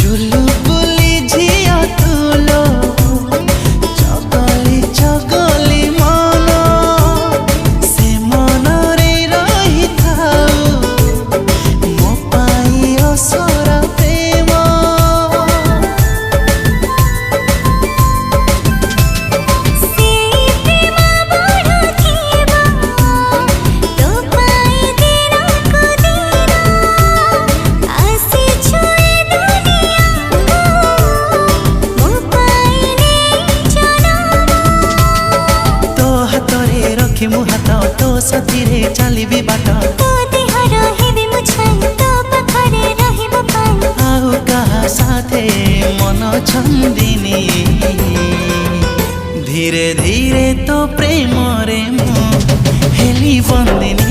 चुलु बुली झिया तुलो चगली चगली मन से मन रे रही थाऊ मो पाई असरा प्रेम से प्रेम बड़ थेबा तो पाई देना को देना आसे छुए दुनिया मो पाई ने जनम तो हाथरे रखी मु हाथ तो साथी चलिबी बाट तो देह रहिबी मु छाई तो पाखरे रहिबो पाई आउ कहा साथे मन छंदिनी धीरे धीरे तो प्रेम रे मु हेली बंदिनी।